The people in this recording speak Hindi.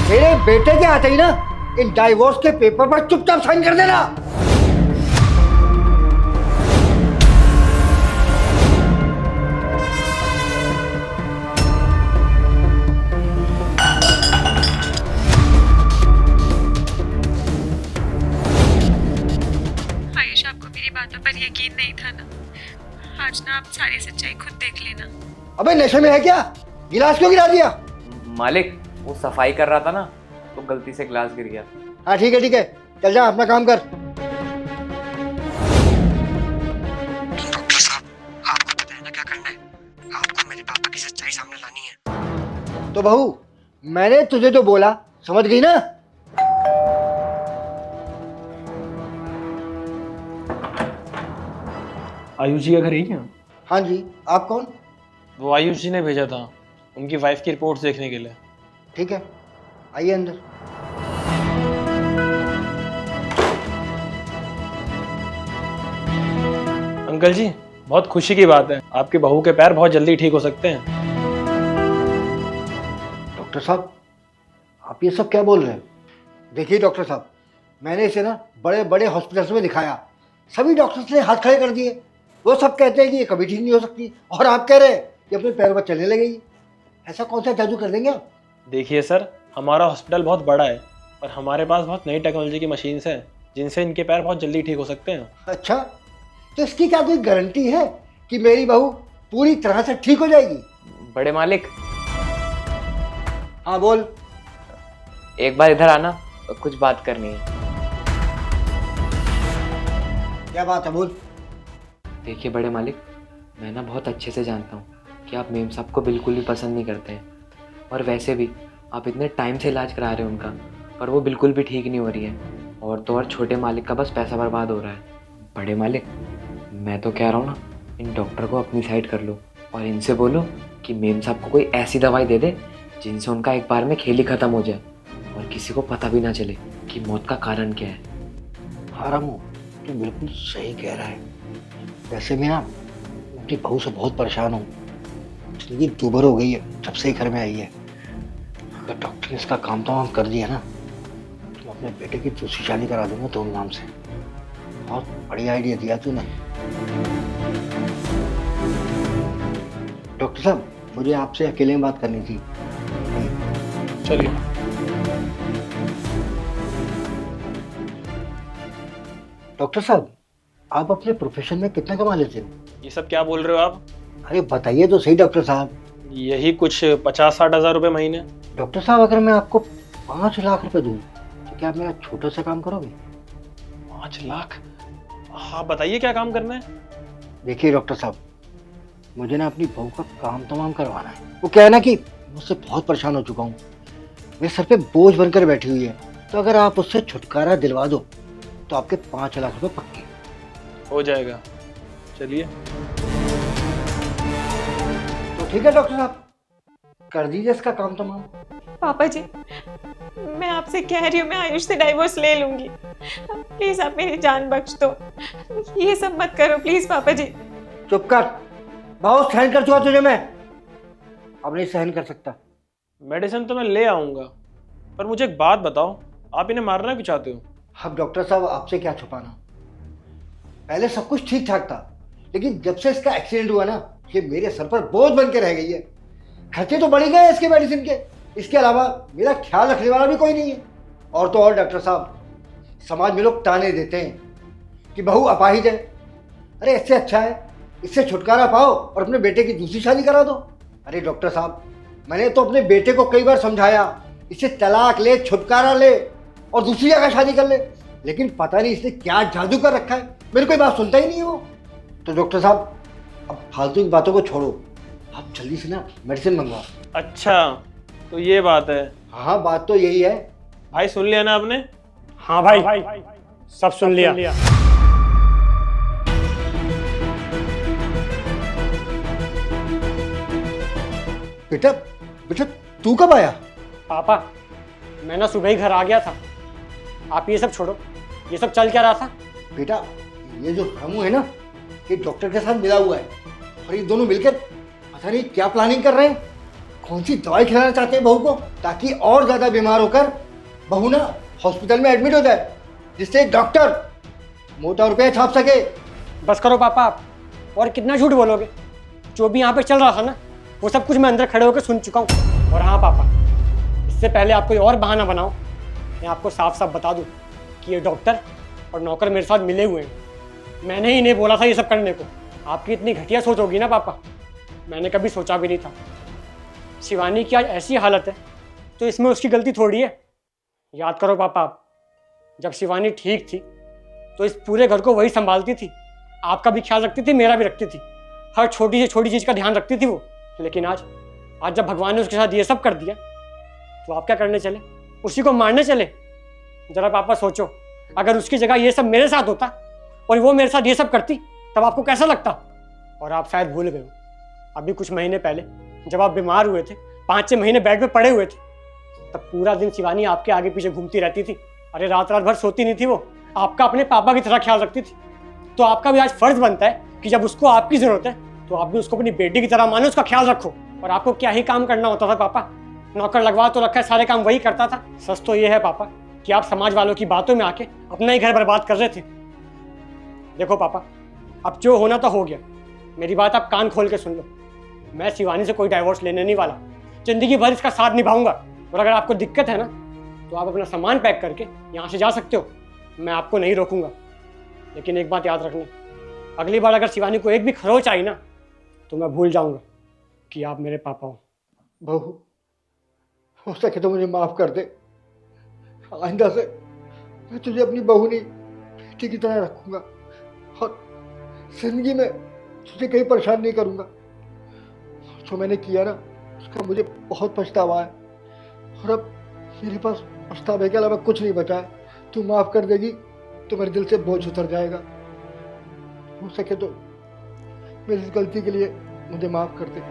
तेरे बेटे के आते ही ना इन डाइवोर्स के पेपर पर चुपचाप साइन कर देना। आयुष, आपको मेरी बातों पर यकीन नहीं था ना? आज ना आप सारी सच्चाई खुद देख लेना। अबे नशे में है क्या? गिलास क्यों गिरा दिया? मालिक, वो सफाई कर रहा था ना तो गलती से गिलास गिर गया। हाँ ठीक है, चल जा अपना काम कर। डॉक्टर साहब, आपको पता है ना क्या करना है? आपको मेरे पापा की सच्चाई सामने लानी है। तो बहू, मैंने तुझे जो बोला समझ गई ना? आयुष जी का घर यही है? हाँ जी, आप कौन? वो आयुष जी ने भेजा था उनकी वाइफ की रिपोर्ट्स देखने के लिए। ठीक है, आइए अंदर। अंकल जी, बहुत खुशी की बात है, आपके बहू के पैर बहुत जल्दी ठीक हो सकते हैं। डॉक्टर साहब, आप ये सब क्या बोल रहे हैं? देखिए डॉक्टर साहब, मैंने इसे ना बड़े बड़े हॉस्पिटल्स में दिखाया, सभी डॉक्टर्स ने हाथ खड़े कर दिए। वो सब कहते हैं कि ये कभी ठीक नहीं हो सकती, और आप कह रहे हैं कि अपने पैर पर चलने लगेगी। ऐसा कौन सा जादू कर देंगे आप? देखिए सर, हमारा हॉस्पिटल बहुत बड़ा है और हमारे पास बहुत नई टेक्नोलॉजी की मशीन्स हैं जिनसे इनके पैर बहुत जल्दी ठीक हो सकते हैं। अच्छा, तो इसकी क्या कोई गारंटी है कि मेरी बहू पूरी तरह से ठीक हो जाएगी? बड़े मालिक, हाँ बोल। एक बार इधर आना, कुछ बात करनी है। क्या बात है, बोल। देखिए बड़े मालिक, मैं ना बहुत अच्छे से जानता हूँ कि आप मेम साहब को बिल्कुल भी पसंद नहीं करते हैं, और वैसे भी आप इतने टाइम से इलाज करा रहे हैं उनका, पर वो बिल्कुल भी ठीक नहीं हो रही है, और तो और छोटे मालिक का बस पैसा बर्बाद हो रहा है। बड़े मालिक, मैं तो कह रहा हूँ ना, इन डॉक्टर को अपनी साइड कर लो और इनसे बोलो कि मेम साहब को कोई ऐसी दवाई दे दे जिनसे उनका एक बार में खेल ही ख़त्म हो जाए और किसी को पता भी ना चले कि मौत का कारण क्या है। हाँ रामू, तू बिल्कुल सही कह रहा है। वैसे मैं ना अपनी बहू से बहुत परेशान हूँ, ये दुबर हो गई है जब से ही घर में आई है। अगर डॉक्टर ने इसका काम तमाम कर दिया ना तो अपने बेटे की दूसरी शादी करा दूंगा धूमधाम से। बहुत बढ़िया आइडिया दिया तूने। डॉक्टर साहब, मुझे आपसे अकेले में बात करनी थी। चलिए। डॉक्टर साहब, आप अपने प्रोफेशन में कितना कमा लेते हो? ये सब क्या बोल रहे हो आप? अरे बताइए तो सही डॉक्टर साहब। यही कुछ 50-60 हज़ार रुपये महीने। डॉक्टर साहब, अगर मैं आपको 5 लाख रुपए दूं तो क्या आप मेरा छोटा सा काम करोगे? 5 लाख? हाँ बताइए, क्या काम करना है? देखिए डॉक्टर साहब, मुझे ना अपनी बहू का काम तमाम करवाना है। वो क्या है ना कि मुझसे बहुत परेशान हो चुका हूँ, मेरे सर पे बोझ बनकर बैठी हुई है। तो अगर आप उससे छुटकारा दिलवा दो तो आपके 5 लाख रुपए पक्के। हो जाएगा, चलिए। तो ठीक है डॉक्टर साहब, कर दीजिए इसका काम तमाम। पापा जी, मैं आपसे कह रही हूँ, मैं आयुष से डाइवोर्स ले लूंगी। प्लीज आप मेरी जान बख्श दो, ये सब मत करो प्लीज पापा जी। चुप कर, बहुत सहन कर चुका तुझे मैं, अब नहीं सहन कर सकता। मेडिसिन तो मैं ले आऊँगा, पर मुझे एक बात बताओ, आप इन्हें मारना क्यों चाहते हो? अब डॉक्टर साहब, आपसे क्या छुपाना, पहले सब कुछ ठीक ठाक था, लेकिन जब से इसका एक्सीडेंट हुआ ना, ये मेरे सर पर बोझ बन के रह गई है। खर्चे तो बढ़ ही गए इसके मेडिसिन के, इसके अलावा मेरा ख्याल रखने वाला भी कोई नहीं है। और तो और डॉक्टर साहब, समाज में लोग ताने देते हैं कि बहू अपाहिज है। अरे इससे अच्छा है इससे छुटकारा पाओ और अपने बेटे की दूसरी शादी करा दो। अरे डॉक्टर साहब, मैंने तो अपने बेटे को कई बार समझाया, इससे तलाक ले, छुटकारा ले और दूसरी जगह शादी कर ले, लेकिन पता नहीं इसने क्या जादू कर रखा है, मेरी कोई बात सुनता ही नहीं हो। तो डॉक्टर साहब, अब फालतू की बातों को छोड़ो, आप जल्दी से ना मेडिसिन मंगवाओ। अच्छा, तो ये बात है। हाँ, बात तो यही है। भाई सुन लिया ना आपने? हाँ भाई, सब सुन लिया। बेटा, बेटा तू कब आया? पापा, मैं ना सुबह ही घर आ गया था। आप ये सब छोड़ो, ये सब चल क्या रहा था? बेटा, ये जो रामू है ना, ये डॉक्टर के साथ मिला हुआ है और ये दोनों मिलकर पता नहीं क्या प्लानिंग कर रहे हैं। कौन सी दवाई खिलाना चाहते हैं बहू को, ताकि और ज्यादा बीमार होकर बहू ना हॉस्पिटल में एडमिट हो जाए, जिससे एक डॉक्टर मोटा रुपया छाप सके। बस करो पापा आप, और कितना झूठ बोलोगे। जो भी यहाँ पे चल रहा था ना, वो सब कुछ मैं अंदर खड़े होकर सुन चुका हूँ। और हाँ पापा, इससे पहले आप कोई और बहाना बनाओ, मैं आपको साफ साफ बता दूँ कि ये डॉक्टर और नौकर मेरे साथ मिले हुए हैं। मैंने ही इन्हें बोला था ये सब करने को। आपकी इतनी घटिया सोच होगी ना पापा, मैंने कभी सोचा भी नहीं था। शिवानी की आज ऐसी हालत है तो इसमें उसकी गलती थोड़ी है। याद करो पापा आप, जब शिवानी ठीक थी तो इस पूरे घर को वही संभालती थी, आपका भी ख्याल रखती थी, मेरा भी रखती थी, हर छोटी से छोटी चीज़ का ध्यान रखती थी वो। लेकिन आज जब भगवान ने उसके साथ ये सब कर दिया तो आप क्या करने चले? उसी को मारने चले? जरा पापा सोचो, अगर उसकी जगह ये सब मेरे साथ होता और वो मेरे साथ ये सब करती तब आपको कैसा लगता? और आप शायद भूल गए हो, अभी कुछ महीने पहले जब आप बीमार हुए थे, 5-6 महीने बेड पे पड़े हुए थे, तब पूरा दिन शिवानी आपके आगे पीछे घूमती रहती थी। अरे रात रात भर सोती नहीं थी वो, आपका अपने पापा की तरह ख्याल रखती थी। तो आपका भी आज फर्ज बनता है कि जब उसको आपकी जरूरत है तो आप भी उसको अपनी बेटी की तरह मानो, उसका ख्याल रखो। और आपको क्या ही काम करना होता था पापा, नौकर लगवा तो रखा है, सारे काम वही करता था। सच तो ये है पापा कि आप समाज वालों की बातों में आके अपना ही घर बर्बाद कर रहे थे। देखो पापा, अब जो होना तो हो गया, मेरी बात आप कान खोल के सुन लो। मैं शिवानी से कोई डाइवोर्स लेने नहीं वाला, जिंदगी भर इसका साथ निभाऊंगा। और अगर आपको दिक्कत है ना तो आप अपना सामान पैक करके यहाँ से जा सकते हो, मैं आपको नहीं रोकूंगा। लेकिन एक बात याद रखना, अगली बार अगर शिवानी को एक भी खरोच आई ना तो मैं भूल जाऊंगा कि आप मेरे पापा हो। बहू, हो सके तो मुझे माफ कर दे। आइंदा से मैं तुझे अपनी बहू नहीं, बेटी की तरह रखूंगा और जिंदगी में तुझे कहीं परेशान नहीं करूंगा। जो मैंने किया ना उसका मुझे बहुत पछतावा है, और अब मेरे पास पछतावे के अलावा कुछ नहीं बचा है। तू माफ कर देगी तो मेरे दिल से बोझ उतर जाएगा। हो सके तो मेरी इस गलती के लिए मुझे माफ कर दे।